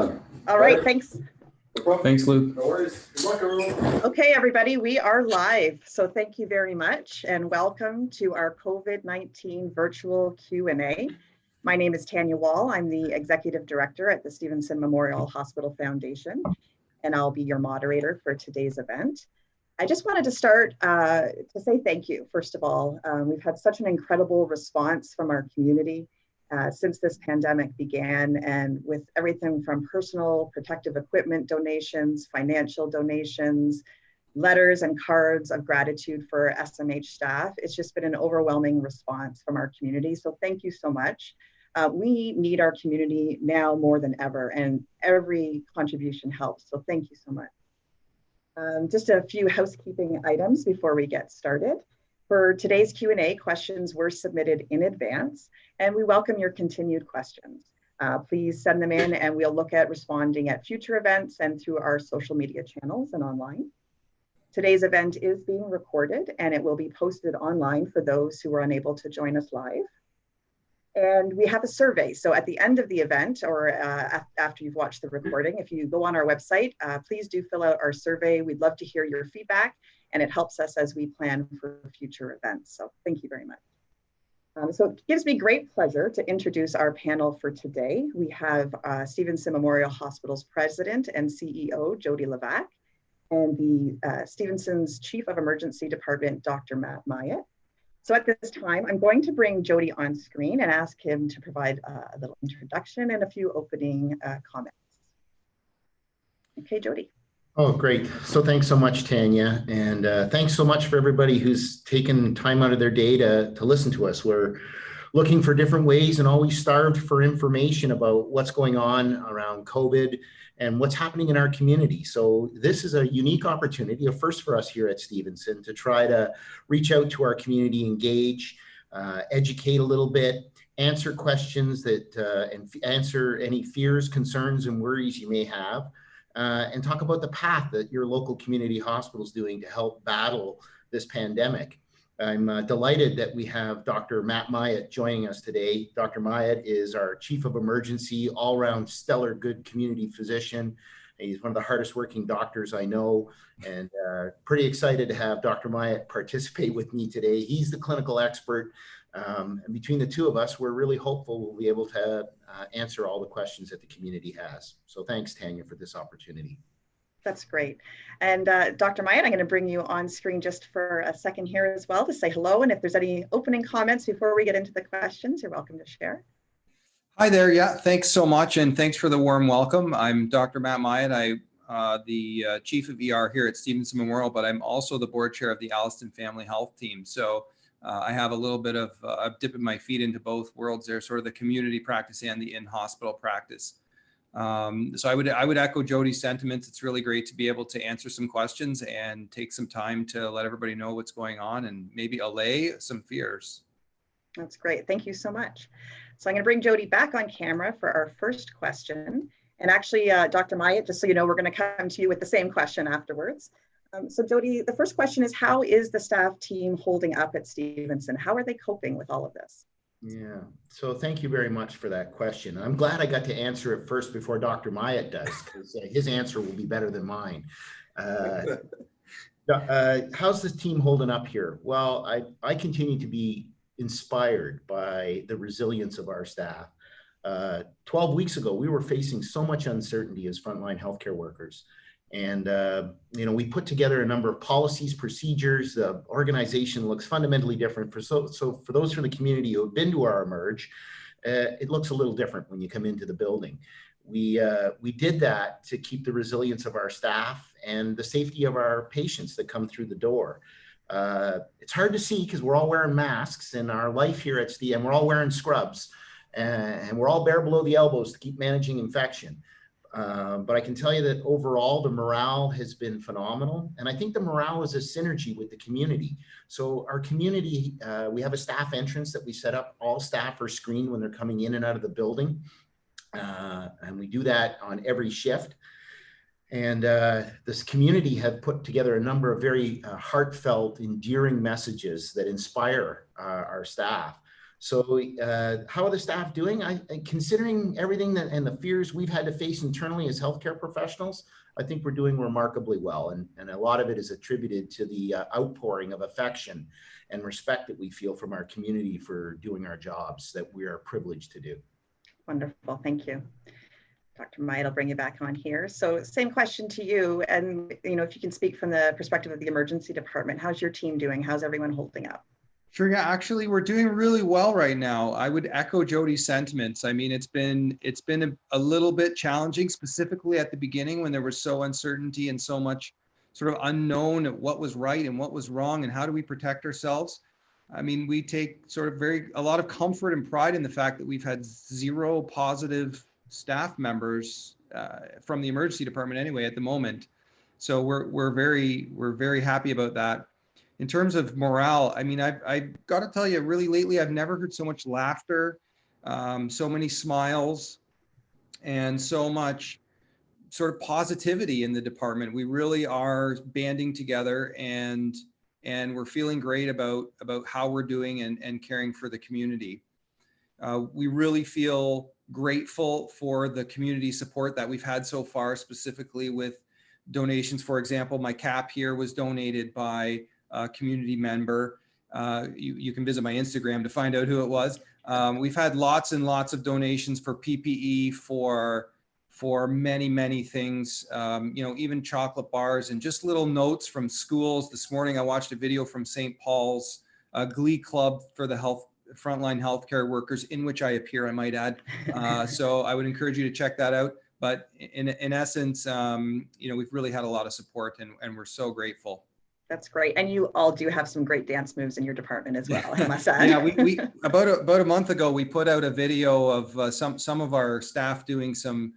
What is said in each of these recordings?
done. All right, thanks. No problem. Thanks, Luke. No worries. Good luck, everyone. Okay, everybody, we are live. So thank you very much and welcome to our COVID-19 virtual Q&A. My name is Tanya Wall. I'm the Executive Director at the Stevenson Memorial Hospital Foundation, and I'll be your moderator for today's event. I just wanted to start to say thank you, first of all. We've had such an incredible response from our community since this pandemic began, and with everything from personal protective equipment donations, financial donations, letters and cards of gratitude for SMH staff. It's just been an overwhelming response from our community. So thank you so much. We need our community now more than ever, and every contribution helps. So thank you so much. Just a few housekeeping items before we get started. For today's Q&A, questions were submitted in advance, and we welcome your continued questions. Please send them in and we'll look at responding at future events and through our social media channels and online. Today's event is being recorded and it will be posted online for those who are unable to join us live. And we have a survey. So at the end of the event or after you've watched the recording, if you go on our website, please do fill out our survey. We'd love to hear your feedback, and it helps us as we plan for future events. So thank you very much. So it gives me great pleasure to introduce our panel for today. We have Stevenson Memorial Hospital's President and CEO, Jody Levac, and the Stevenson's Chief of Emergency Department, Dr. Matt Myatt. So at this time, I'm going to bring Jody on screen and ask him to provide a little introduction and a few opening comments. Okay, Jody. Oh, great. So thanks so much, Tanya. And thanks so much for everybody who's taken time out of their day to listen to us. We're looking for different ways and always starved for information about what's going on around COVID and what's happening in our community. So this is a unique opportunity, a first for us here at Stevenson, to try to reach out to our community, engage, educate a little bit, answer questions that and answer any fears, concerns, and worries you may have. And talk about the path that your local community hospital is doing to help battle this pandemic. I'm delighted that we have Dr. Matt Myatt joining us today. Dr. Myatt is our Chief of Emergency, all-round stellar good community physician. He's one of the hardest working doctors I know, and pretty excited to have Dr. Myatt participate with me today. He's the clinical expert. And between the two of us, we're really hopeful we'll be able to answer all the questions that the community has. So thanks, Tanya, for this opportunity. That's great. And Dr. Myatt, I'm going to bring you on screen just for a second here as well to say hello. And if there's any opening comments before we get into the questions, you're welcome to share. Hi there. Yeah, thanks so much. And thanks for the warm welcome. I'm Dr. Matt Myatt. I'm the Chief of ER here at Stevenson Memorial, but I'm also the board chair of the Alliston Family Health Team. So I have a little bit of dipping my feet into both worlds there, sort of the community practice and the in-hospital practice. So I would echo Jody's sentiments. It's really great to be able to answer some questions and take some time to let everybody know what's going on and maybe allay some fears. That's great. Thank you so much. So I'm going to bring Jody back on camera for our first question. And actually, Dr. Myatt, just so you know, we're going to come to you with the same question afterwards. So Jody, the first question is, how is the staff team holding up at Stevenson? How are they coping with all of this? Yeah, so thank you very much for that question. I'm glad I got to answer it first before Dr. Myatt does, because his answer will be better than mine. How's the team holding up here? Well, I continue to be inspired by the resilience of our staff. 12 weeks ago, we were facing so much uncertainty as frontline healthcare workers. And, we put together a number of policies, procedures. The organization looks fundamentally different. So for those from the community who have been to our Emerge, it looks a little different when you come into the building. We did that to keep the resilience of our staff and the safety of our patients that come through the door. It's hard to see because we're all wearing masks, and our life here at STM, we're all wearing scrubs, and we're all bare below the elbows to keep managing infection. But I can tell you that overall, the morale has been phenomenal. And I think the morale is a synergy with the community. So our community, we have a staff entrance that we set up. All staff are screened when they're coming in and out of the building. And we do that on every shift. And this community have put together a number of very heartfelt, endearing messages that inspire our staff. So how are the staff doing? Considering everything that and the fears we've had to face internally as healthcare professionals, I think we're doing remarkably well. And a lot of it is attributed to the outpouring of affection and respect that we feel from our community for doing our jobs that we are privileged to do. Wonderful, thank you. Dr. Myatt, I'll bring you back on here. So same question to you. And if you can speak from the perspective of the emergency department, how's your team doing? How's everyone holding up? Sure. Yeah, actually, we're doing really well right now. I would echo Jody's sentiments. I mean, it's been a little bit challenging, specifically at the beginning when there was so uncertainty and so much sort of unknown at what was right and what was wrong and how do we protect ourselves. I mean, we take sort of a lot of comfort and pride in the fact that we've had 0 positive staff members from the emergency department anyway at the moment. So we're very happy about that. In terms of morale, I mean, I've got to tell you, really lately, I've never heard so much laughter, so many smiles, and so much sort of positivity in the department. We really are banding together, and we're feeling great about how we're doing and caring for the community. We really feel grateful for the community support that we've had so far, specifically with donations. For example, my cap here was donated by a community member. You can visit my Instagram to find out who it was. We've had lots and lots of donations for PPE, for many things, even chocolate bars and just little notes from schools. This morning, I watched a video from St. Paul's Glee Club for the frontline healthcare workers, in which I appear, I might add. So I would encourage you to check that out. But in essence, we've really had a lot of support, and we're so grateful. That's great. And you all do have some great dance moves in your department as well, I must add. Yeah, we about a month ago, we put out a video of some of our staff doing some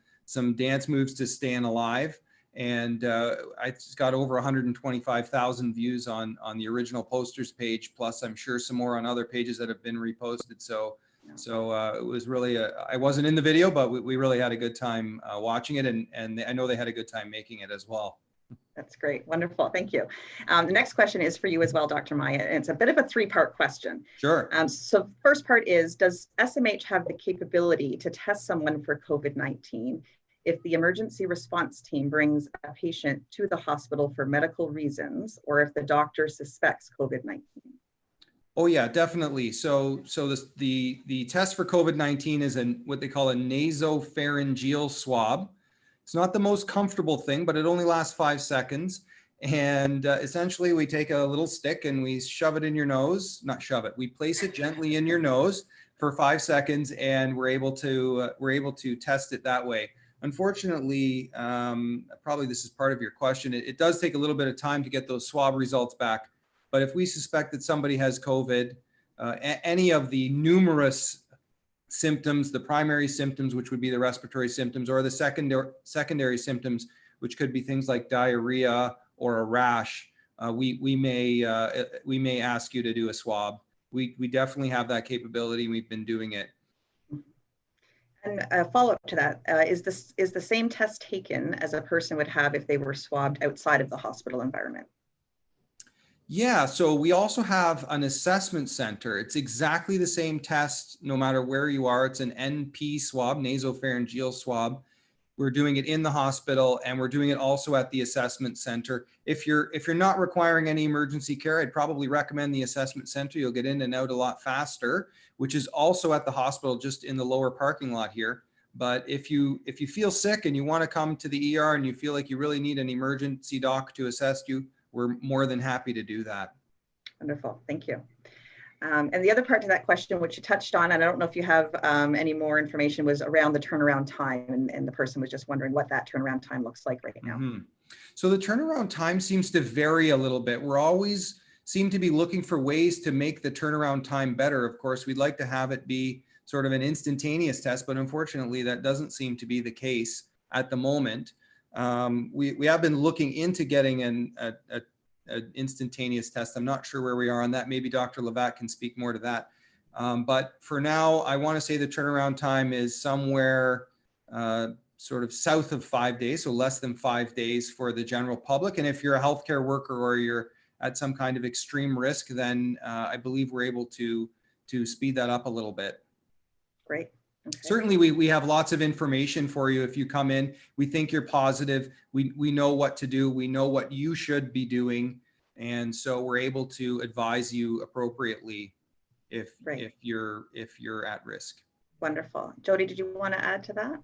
dance moves to Staying Alive. And it's got over 125,000 views on the original posters page, plus I'm sure some more on other pages that have been reposted. So it was really, I wasn't in the video, but we really had a good time watching it. And I know they had a good time making it as well. That's great. Wonderful. Thank you. The next question is for you as well, Dr. Myatt. And it's a bit of a 3-part question. Sure. So first part is, does SMH have the capability to test someone for COVID-19 if the emergency response team brings a patient to the hospital for medical reasons, or if the doctor suspects COVID-19? Oh yeah, definitely. So the test for COVID-19 is what they call a nasopharyngeal swab. It's not the most comfortable thing, but it only lasts 5 seconds. And essentially we take a little stick and we shove it in your nose, not shove it, we place it gently in your nose for 5 seconds, and we're able to test it that way. Unfortunately, probably this is part of your question, it does take a little bit of time to get those swab results back. But if we suspect that somebody has COVID, any of the numerous symptoms, the primary symptoms, which would be the respiratory symptoms, or the secondary symptoms, which could be things like diarrhea or a rash, we may ask you to do a swab. We definitely have that capability. We've been doing it. And a follow-up to that, is the same test taken as a person would have if they were swabbed outside of the hospital environment? Yeah, so we also have an assessment center. It's exactly the same test no matter where you are. It's an NP swab, nasopharyngeal swab. We're doing it in the hospital, and we're doing it also at the assessment center. If you're not requiring any emergency care, I'd probably recommend the assessment center. You'll get in and out a lot faster, which is also at the hospital, just in the lower parking lot here. But if you feel sick and you want to come to the ER and you feel like you really need an emergency doc to assess you, we're more than happy to do that. Wonderful, thank you. And the other part to that question, which you touched on, and I don't know if you have any more information, was around the turnaround time, and the person was just wondering what that turnaround time looks like right now. Mm-hmm. So the turnaround time seems to vary a little bit. We're always seem to be looking for ways to make the turnaround time better. Of course, we'd like to have it be sort of an instantaneous test, but unfortunately that doesn't seem to be the case at the moment. We have been looking into getting an instantaneous test. I'm not sure where we are on that. Maybe Dr. Levac can speak more to that. But for now, I want to say the turnaround time is somewhere sort of south of 5 days, so less than 5 days for the general public. And if you're a healthcare worker or you're at some kind of extreme risk, then I believe we're able to to speed that up a little bit. Great. Okay. Certainly, we have lots of information for you. If you come in, we think you're positive. We know what to do. We know what you should be doing. And so we're able to advise you appropriately if you're at risk. Wonderful. Jody, did you want to add to that?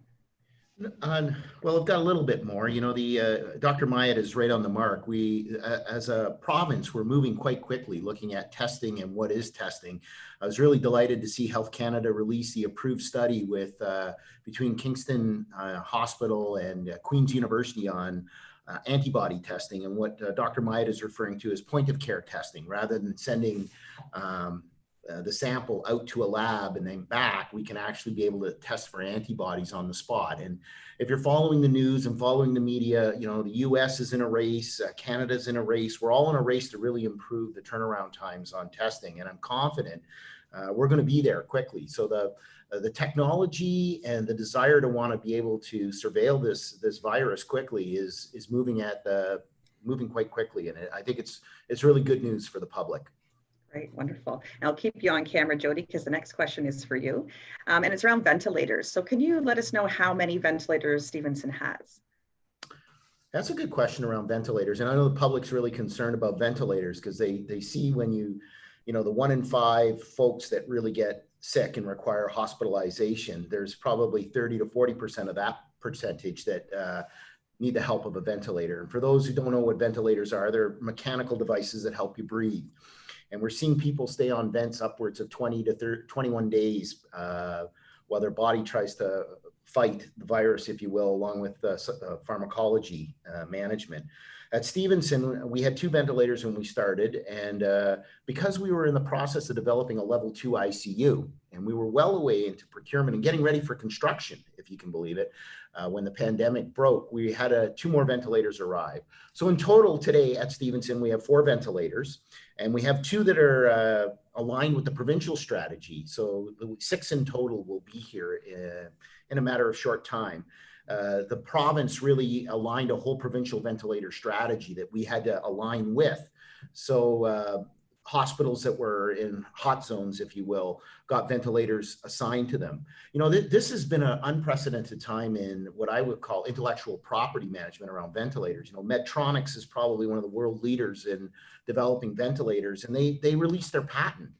Well, I've got a little bit more. You know, the Dr. Myatt is right on the mark. We, as a province, we're moving quite quickly looking at testing and what is testing. I was really delighted to see Health Canada release the approved study with between Kingston Hospital and Queen's University on antibody testing, and what Dr. Myatt is referring to as point of care testing. Rather than sending the sample out to a lab and then back, we can actually be able to test for antibodies on the spot. And if you're following the news and following the media, you know, the US is in a race, Canada's in a race. We're all in a race to really improve the turnaround times on testing. And I'm confident we're going to be there quickly. So the technology and the desire to want to be able to surveil this virus quickly is moving quite quickly. And I think it's really good news for the public. Great, wonderful. And I'll keep you on camera, Jody, because the next question is for you. And it's around ventilators. So can you let us know how many ventilators Stevenson has? That's a good question around ventilators. And I know the public's really concerned about ventilators because they see when you know, the 1 in 5 folks that really get sick and require hospitalization, there's probably 30 to 40% of that percentage that need the help of a ventilator. And for those who don't know what ventilators are, they're mechanical devices that help you breathe. And we're seeing people stay on vents upwards of 20 to 21 days while their body tries to fight the virus, if you will, along with pharmacology management. At Stevenson, we had 2 ventilators when we started, and because we were in the process of developing a level 2 ICU, and we were well away into procurement and getting ready for construction, if you can believe it, when the pandemic broke, we had 2 more ventilators arrive. So in total today at Stevenson, we have 4 ventilators, and we have 2 that are aligned with the provincial strategy. So 6 in total will be here in a matter of short time. The province really aligned a whole provincial ventilator strategy that we had to align with. So hospitals that were in hot zones, if you will, got ventilators assigned to them. You know, this has been an unprecedented time in what I would call intellectual property management around ventilators. You know, Medtronic is probably one of the world leaders in developing ventilators, and they released their patent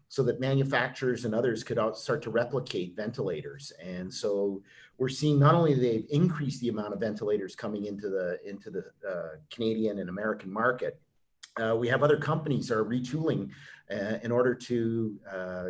so that manufacturers and others could start to replicate ventilators. And so we're seeing not only they've increased the amount of ventilators coming into the Canadian and American market, we have other companies that are retooling in order to,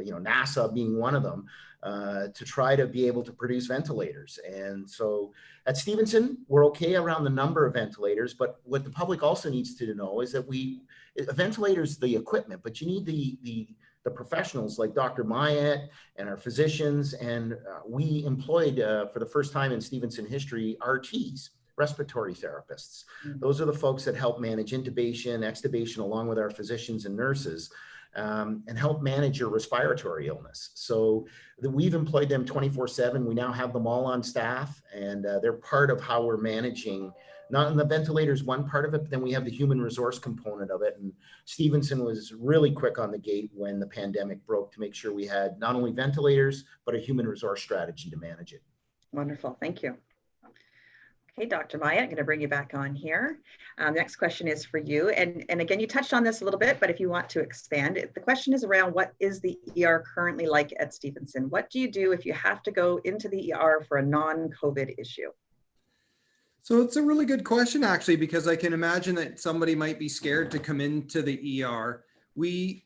you know, NASA being one of them, to try to be able to produce ventilators. And so at Stevenson, we're okay around the number of ventilators, but what the public also needs to know is that a ventilator is the equipment, but you need the professionals like Dr. Myatt and our physicians, and we employed for the first time in Stevenson history, RTs, respiratory therapists. Those are the folks that help manage intubation, extubation, along with our physicians and nurses, and help manage your respiratory illness. So we've employed them 24/7. We now have them all on staff, and they're part of how we're managing. Not in the ventilators, one part of it, but then we have the human resource component of it. And Stevenson was really quick on the gate when the pandemic broke to make sure we had not only ventilators, but a human resource strategy to manage it. Wonderful, thank you. Okay, Dr. Myatt, I'm going to bring you back on here. Next question is for you. And again, you touched on this a little bit, but if you want to expand, the question is around what is the ER currently like at Stevenson? What do you do if you have to go into the ER for a non-COVID issue? So it's a really good question, actually, because I can imagine that somebody might be scared to come into the ER. We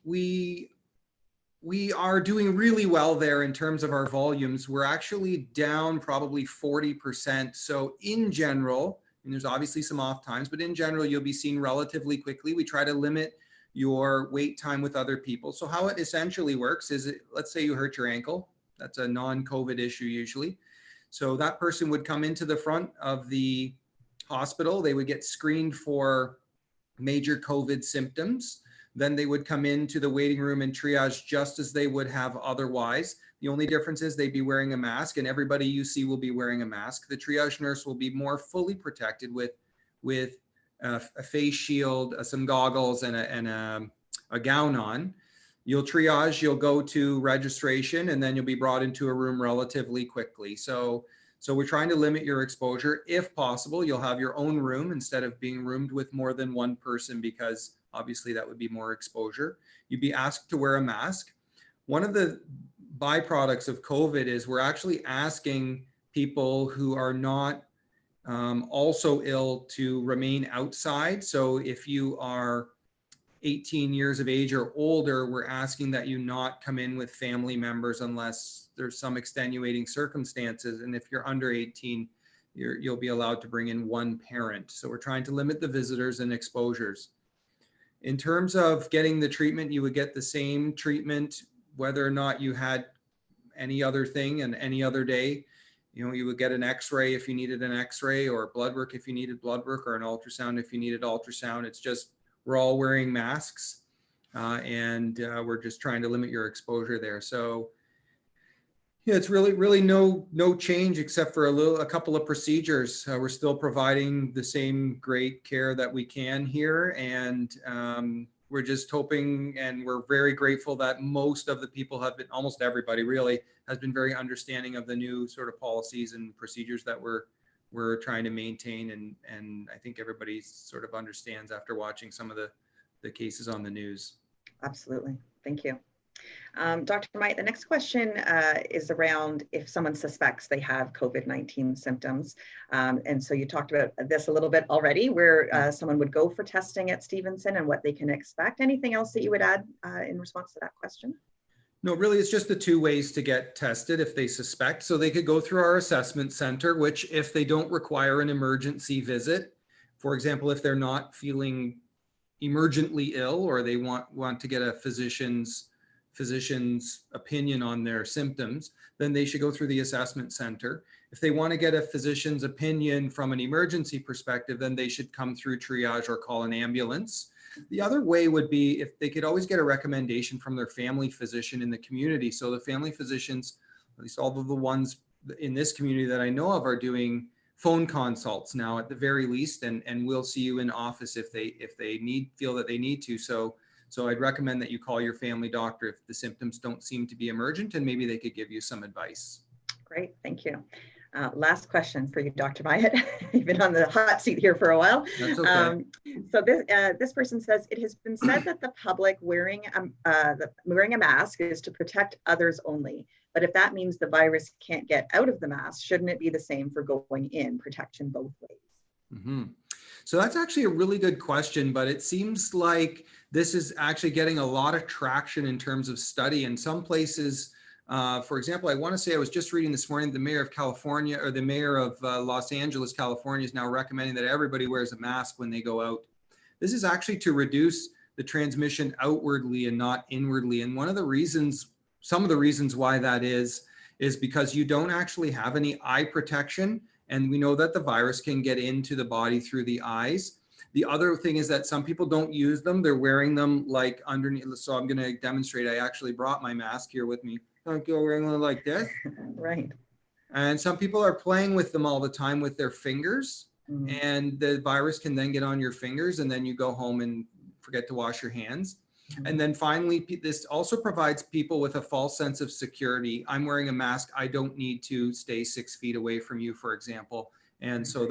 are doing really well there in terms of our volumes. We're actually down probably 40%. So in general, and there's obviously some off times, but in general, you'll be seen relatively quickly. We try to limit your wait time with other people. So how it essentially works is, let's say you hurt your ankle. That's a non-COVID issue usually. So that person would come into the front of the hospital. They would get screened for major COVID symptoms. Then they would come into the waiting room and triage just as they would have otherwise. The only difference is they'd be wearing a mask, and everybody you see will be wearing a mask. The triage nurse will be more fully protected with a face shield, some goggles, and a gown on. you'll triage, you'll go to registration, and then you'll be brought into a room relatively quickly. So we're trying to limit your exposure. If possible, you'll have your own room instead of being roomed with more than one person, because obviously that would be more exposure. You'd be asked to wear a mask. One of the byproducts of COVID is we're actually asking people who are not also ill to remain outside. So if you are 18 years of age or older, we're asking that you not come in with family members unless there's some extenuating circumstances. And if you're under 18, you'll be allowed to bring in one parent. So we're trying to limit the visitors and exposures. In terms of getting the treatment, you would get the same treatment whether or not you had any other thing and any other day. You know, you would get an x-ray if you needed an x-ray, or blood work if you needed blood work, or an ultrasound if you needed ultrasound. It's just, we're all wearing masks and we're just trying to limit your exposure there. So yeah, it's really no change except for a couple of procedures. We're still providing the same great care that we can here, and we're just hoping, and we're very grateful that most of the people have been, almost everybody really, has been very understanding of the new sort of policies and procedures that we're trying to maintain. And I think everybody sort of understands after watching some of the cases on the news. Absolutely. Thank you. Dr. Myatt, the next question is around if someone suspects they have COVID-19 symptoms. And so you talked about this a little bit already, where someone would go for testing at Stevenson and what they can expect. Anything else that you would add in response to that question? No, really, it's just the two ways to get tested if they suspect. So they could go through our assessment center, which if they don't require an emergency visit, for example, if they're not feeling emergently ill or they want to get a physician's opinion on their symptoms, then they should go through the assessment center. If they want to get a physician's opinion from an emergency perspective, then they should come through triage or call an ambulance. The other way would be if they could always get a recommendation from their family physician in the community. So the family physicians, at least all of the ones in this community that I know of, are doing phone consults now at the very least, and we'll see you in office if they feel that they need to. So I'd recommend that you call your family doctor if the symptoms don't seem to be emergent, and maybe they could give you some advice. Great, thank you. Last question for you, Dr. Myatt. You've been on the hot seat here for a while. That's okay. So this person says, it has been said that the public wearing a mask is to protect others only. But if that means the virus can't get out of the mask, shouldn't it be the same for going in, protection both ways? Mm-hmm. So that's actually a really good question, but it seems like this is actually getting a lot of traction in terms of study. In some places, for example, I want to say I was just reading this morning, the mayor of California, or the mayor of Los Angeles, California, is now recommending that everybody wears a mask when they go out. This is actually to reduce the transmission outwardly and not inwardly. And one of the reasons, some of the reasons why that is because you don't actually have any eye protection. And we know that the virus can get into the body through the eyes. The other thing is that some people don't use them. They're wearing them like underneath. So I'm going to demonstrate. I actually brought my mask here with me. I'm wearing them like this. Right. And some people are playing with them all the time with their fingers. Mm-hmm. And the virus can then get on your fingers, and then you go home and forget to wash your hands. Mm-hmm. And then finally, this also provides people with a false sense of security. I'm wearing a mask. I don't need to stay 6 feet away from you, for example. And so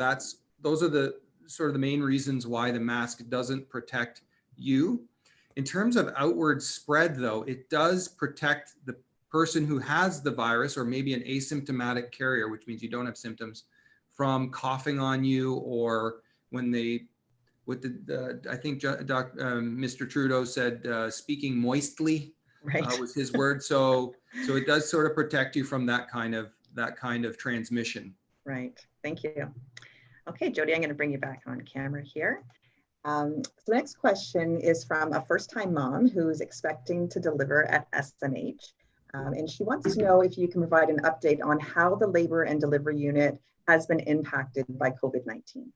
those are the sort of the main reasons why the mask doesn't protect you. In terms of outward spread, though, it does protect the person who has the virus, or maybe an asymptomatic carrier, which means you don't have symptoms, from coughing on you, or when they, with I think Mr. Trudeau said, speaking moistly, right, was his word. So it does sort of protect you from that kind of transmission. Right. Thank you. Okay, Jody, I'm going to bring you back on camera here. So the next question is from a first-time mom who's expecting to deliver at SMH. And she wants to know if you can provide an update on how the labor and delivery unit has been impacted by COVID-19.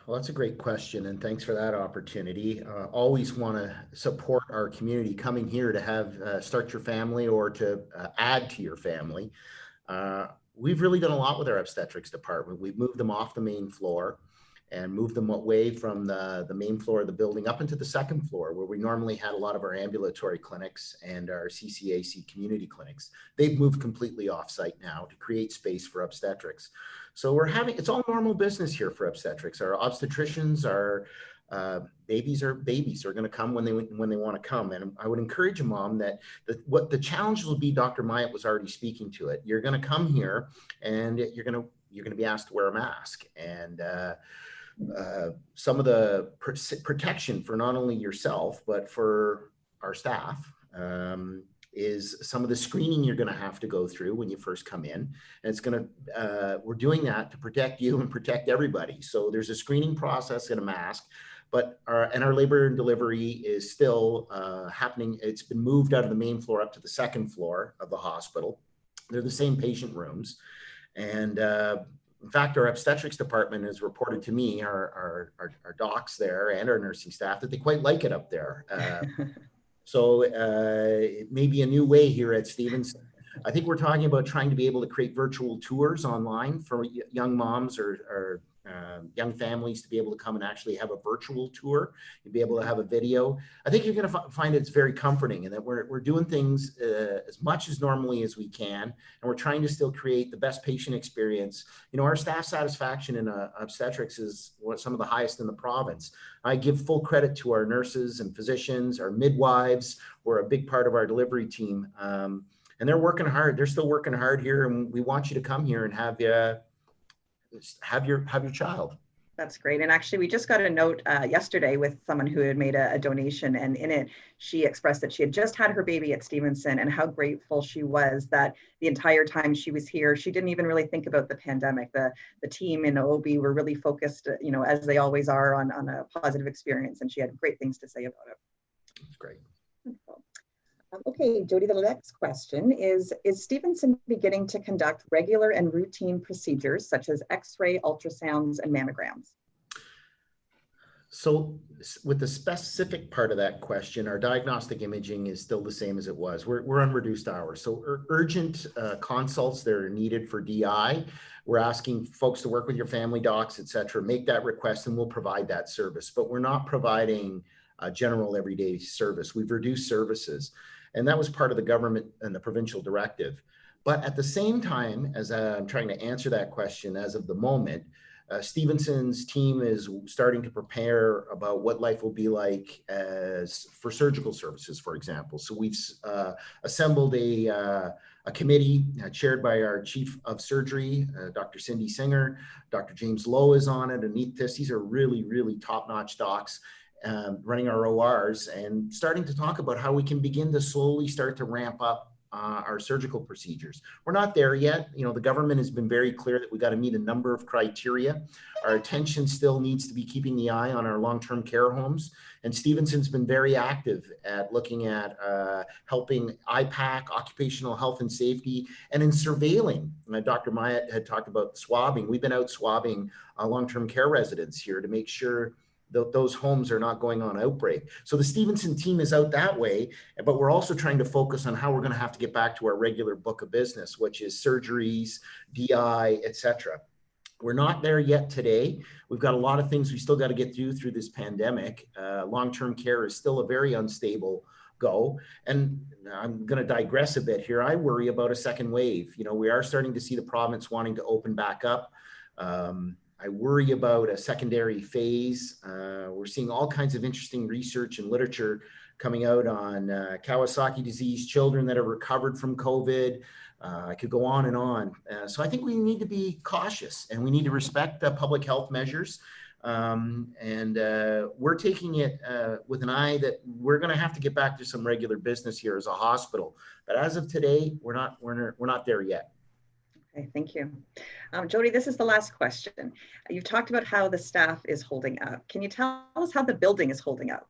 Well, that's a great question, and thanks for that opportunity. Always want to support our community coming here to have start your family or to add to your family. We've really done a lot with our obstetrics department. We've moved them off the main floor, and moved them away from the main floor of the building up into the second floor, where we normally had a lot of our ambulatory clinics and our CCAC community clinics. They've moved completely off-site now to create space for obstetrics. So it's all normal business here for obstetrics. Our obstetricians, our babies are going to come when they want to come. And I would encourage a mom that what the challenge will be, Dr. Myatt was already speaking to it. You're going to come here and you're going to be asked to wear a mask, and some of the protection for not only yourself, but for our staff, is some of the screening you're going to have to go through when you first come in. And we're doing that to protect you and protect everybody. So there's a screening process and a mask, but our labor and delivery is still happening. It's been moved out of the main floor up to the second floor of the hospital. They're the same patient rooms. And in fact, our obstetrics department has reported to me, our docs there and our nursing staff, that they quite like it up there. So it may be a new way here at Stevenson. I think we're talking about trying to be able to create virtual tours online for young moms or young families to be able to come and actually have a virtual tour. You'd be able to have a video. I think you're going to find it's very comforting, and that we're doing things as much as normally as we can, and we're trying to still create the best patient experience. You know, our staff satisfaction in obstetrics is some of the highest in the province. I give full credit to our nurses and physicians, our midwives, who are a big part of our delivery team. And they're working hard. They're still working hard here, and we want you to come here and have your child. That's great. And actually, we just got a note yesterday with someone who had made a donation, and in it, she expressed that she had just had her baby at Stevenson and how grateful she was that the entire time she was here, she didn't even really think about the pandemic. The team in OB were really focused, you know, as they always are, on a positive experience, and she had great things to say about it. That's great. Okay, Jody, the next question is Stevenson beginning to conduct regular and routine procedures such as X-ray, ultrasounds, and mammograms? So with the specific part of that question, our diagnostic imaging is still the same as it was. We're on reduced hours. So urgent consults that are needed for DI, we're asking folks to work with your family docs, et cetera, make that request, and we'll provide that service. But we're not providing general everyday service. We've reduced services. And that was part of the government and the provincial directive. But at the same time, as I'm trying to answer that question as of the moment, Stevenson's team is starting to prepare about what life will be like for surgical services, for example. So we've assembled a committee chaired by our chief of surgery, Dr. Cindy Singer. Dr. James Lowe is on it. Underneath this, these are really, really top-notch docs. Running our ORs and starting to talk about how we can begin to slowly start to ramp up our surgical procedures. We're not there yet. You know, the government has been very clear that we got to meet a number of criteria. Our attention still needs to be keeping the eye on our long-term care homes. And Stevenson's been very active at looking at helping IPAC, occupational health and safety, and in surveilling. Dr. Myatt had talked about swabbing. We've been out swabbing long-term care residents here to make sure those homes are not going on outbreak. So the Stevenson team is out that way, but we're also trying to focus on how we're going to have to get back to our regular book of business, which is surgeries, DI, et cetera. We're not there yet today. We've got a lot of things we still got to get through this pandemic. Long-term care is still a very unstable go. And I'm going to digress a bit here. I worry about a second wave. You know, we are starting to see the province wanting to open back up. I worry about a secondary phase. We're seeing all kinds of interesting research and literature coming out on Kawasaki disease, children that are recovered from COVID. I could go on and on. So I think we need to be cautious and we need to respect the public health measures. We're taking it with an eye that we're going to have to get back to some regular business here as a hospital. But as of today, we're not there yet. Okay, thank you. Jody, this is the last question. You've talked about how the staff is holding up. Can you tell us how the building is holding up?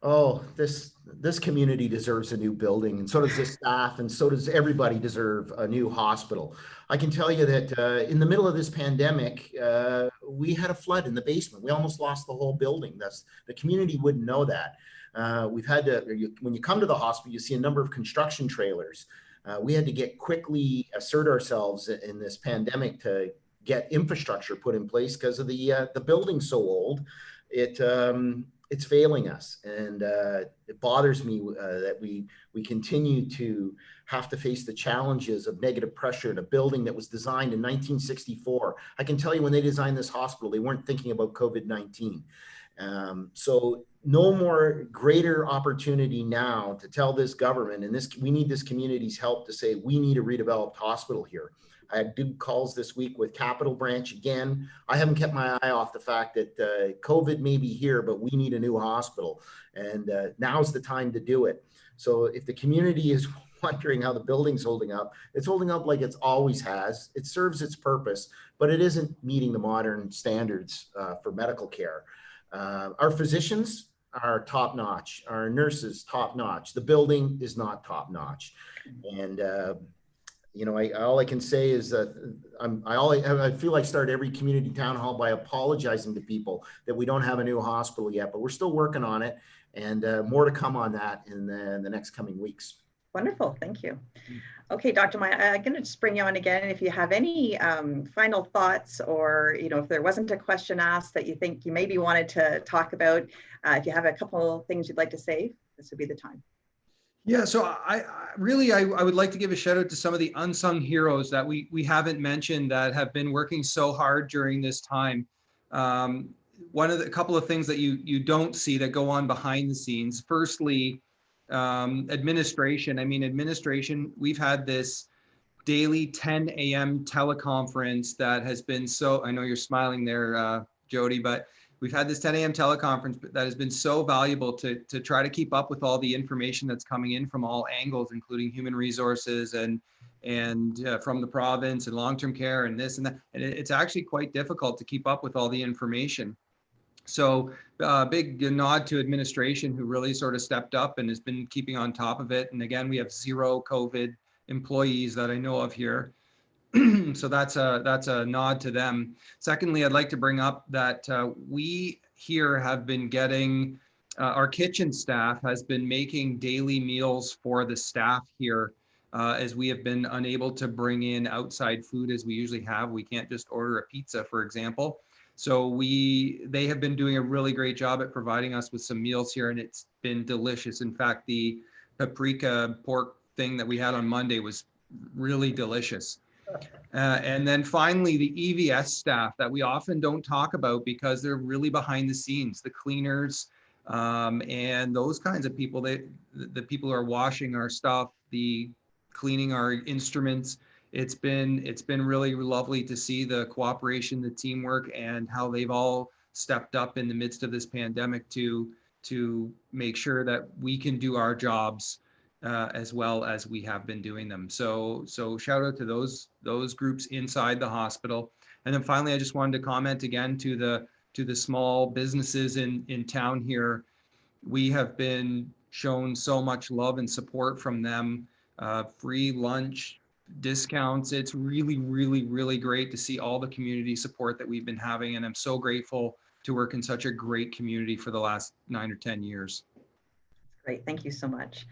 Oh, this community deserves a new building, and so does the staff, and so does everybody deserve a new hospital. I can tell you that in the middle of this pandemic, we had a flood in the basement. We almost lost the whole building. The community wouldn't know that. We've had to, when you come to the hospital, you see a number of construction trailers. We had to quickly assert ourselves in this pandemic to get infrastructure put in place because of the building's so old. It's failing us, and it bothers me that we continue to have to face the challenges of negative pressure in a building that was designed in 1964. I can tell you, when they designed this hospital, they weren't thinking about COVID-19. So no more greater opportunity now to tell this government, and we need this community's help to say, we need a redeveloped hospital here. I had good calls this week with Capital Branch again. I haven't kept my eye off the fact that COVID may be here, but we need a new hospital. And now's the time to do it. So if the community is wondering how the building's holding up, it's holding up like it always has. It serves its purpose, but it isn't meeting the modern standards for medical care. Our physicians are top notch. Our nurses, top notch. The building is not top notch. And you know, all I can say is that I feel like start every community town hall by apologizing to people that we don't have a new hospital yet, but we're still working on it, and more to come on that in the next coming weeks. Wonderful, thank you. Okay, Dr. Maya, I'm going to just bring you on again. If you have any final thoughts, or if there wasn't a question asked that you think you maybe wanted to talk about, if you have a couple things you'd like to say, this would be the time. Yeah, so I would like to give a shout out to some of the unsung heroes that we haven't mentioned that have been working so hard during this time. A couple of things that you don't see that go on behind the scenes. Firstly, administration. I mean, administration, we've had this daily 10 a.m. teleconference that has been so, I know you're smiling there, Jody, but we've had this 10 a.m. teleconference that has been so valuable to try to keep up with all the information that's coming in from all angles, including human resources and from the province and long-term care and this and that. And it's actually quite difficult to keep up with all the information. So big nod to administration, who really sort of stepped up and has been keeping on top of it. And again, we have 0 COVID employees that I know of here. So that's a nod to them. Secondly, I'd like to bring up that we here have been getting, our kitchen staff has been making daily meals for the staff here, as we have been unable to bring in outside food as we usually have. We can't just order a pizza, for example. So they have been doing a really great job at providing us with some meals here, and it's been delicious. In fact, the paprika pork thing that we had on Monday was really delicious. And then finally, the EVS staff that we often don't talk about because they're really behind the scenes, the cleaners and those kinds of people, the people who are washing our stuff, the cleaning our instruments. It's been really lovely to see the cooperation, the teamwork, and how they've all stepped up in the midst of this pandemic to make sure that we can do our jobs as well as we have been doing them. So shout out to those groups inside the hospital. And then finally, I just wanted to comment again to the small businesses in town here. We have been shown so much love and support from them, free lunch, discounts. It's really, really, really great to see all the community support that we've been having. And I'm so grateful to work in such a great community for the last 9 or 10 years. Great, thank you so much.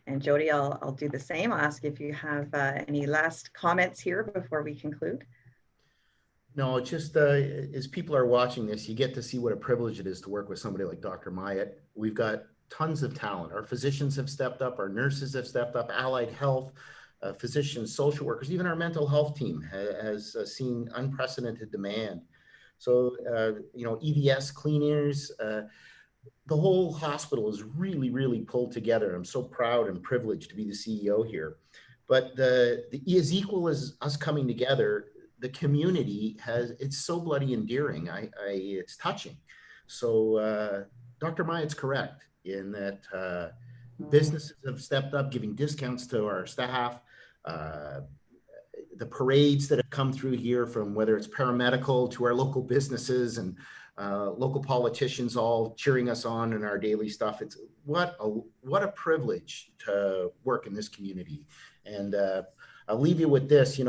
And Jody, I'll do the same. I'll ask if you have any last comments here before we conclude. No, just as people are watching this, you get to see what a privilege it is to work with somebody like Dr. Myatt. We've got tons of talent. Our physicians have stepped up, our nurses have stepped up, allied health, physicians, social workers, even our mental health team has seen unprecedented demand. So, EVS cleaners, the whole hospital is really, really pulled together. I'm so proud and privileged to be the CEO here. But as equal as us coming together, the community it's so bloody endearing. It's touching. So Dr. Myatt's correct in that businesses have stepped up, giving discounts to our staff. The parades that have come through here, from whether it's paramedical to our local businesses and local politicians all cheering us on in our daily stuff. It's what a privilege to work in this community. And I'll leave you with this.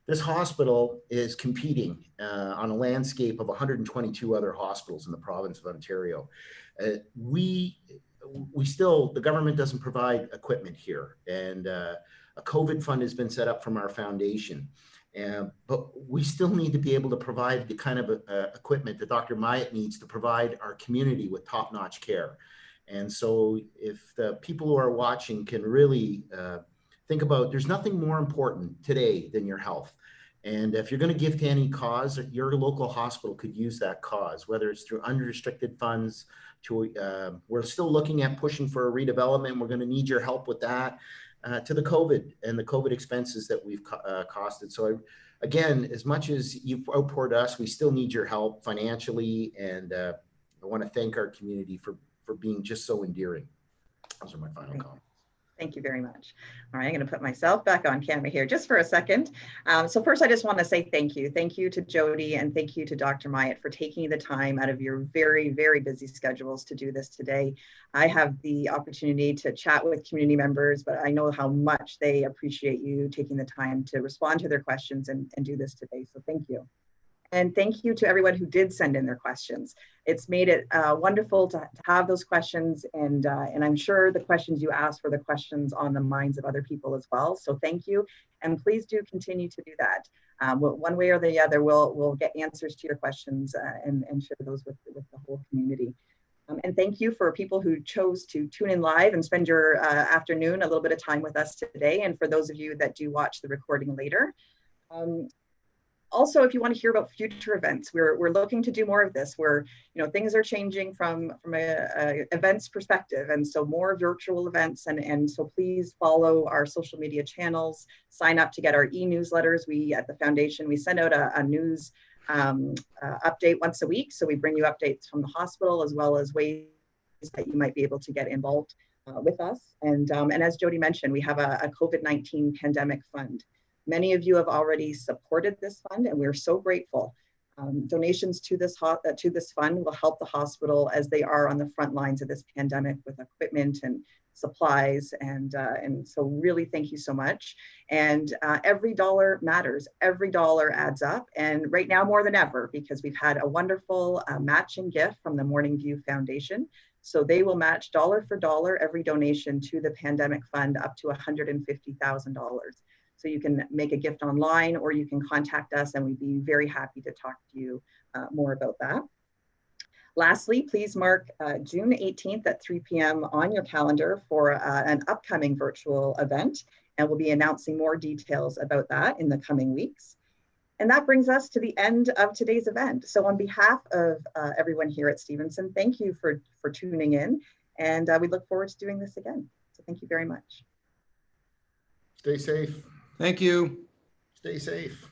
This hospital is competing on a landscape of 122 other hospitals in the province of Ontario. The government doesn't provide equipment here, and a COVID fund has been set up from our foundation. But we still need to be able to provide the kind of equipment that Dr. Myatt needs to provide our community with top-notch care. And so if the people who are watching can really think about, there's nothing more important today than your health. And if you're going to give to any cause, your local hospital could use that cause, whether it's through unrestricted funds. We're still looking at pushing for a redevelopment. We're going to need your help with that, to the COVID and the COVID expenses that we've costed. So again, as much as you've outpoured us, we still need your help financially. And I want to thank our community for being just so endearing. Those are my final comments. Thank you very much. All right, I'm going to put myself back on camera here just for a second. So first, I just want to say thank you. Thank you to Jody and thank you to Dr. Myatt for taking the time out of your very, very busy schedules to do this today. I have the opportunity to chat with community members, but I know how much they appreciate you taking the time to respond to their questions and do this today. So thank you. And thank you to everyone who did send in their questions. It's made it wonderful to have those questions, and I'm sure the questions you asked were the questions on the minds of other people as well. So thank you, and please do continue to do that. One way or the other, we'll get answers to your questions and share those with the whole community. And thank you for people who chose to tune in live and spend your afternoon, a little bit of time with us today, and for those of you that do watch the recording later. Also, if you want to hear about future events, we're looking to do more of this, where things are changing from a events perspective, and so more virtual events, and so please follow our social media channels, sign up to get our e-newsletters. We at the foundation, we send out a news update once a week, so we bring you updates from the hospital as well as ways that you might be able to get involved with us. And as Jody mentioned, we have a COVID-19 pandemic fund. Many of you have already supported this fund, and we're so grateful. Donations to this fund will help the hospital as they are on the front lines of this pandemic with equipment and supplies, and so really thank you so much. And every dollar matters. Every dollar adds up, and right now more than ever, because we've had a wonderful matching gift from the Morning View Foundation. So they will match dollar for dollar every donation to the pandemic fund up to $150,000. So you can make a gift online, or you can contact us, and we'd be very happy to talk to you more about that. Lastly, please mark June 18th at 3 p.m. on your calendar for an upcoming virtual event, and we'll be announcing more details about that in the coming weeks. And that brings us to the end of today's event. So on behalf of everyone here at Stevenson, thank you for tuning in, and we look forward to doing this again. So thank you very much. Stay safe. Thank you. Stay safe.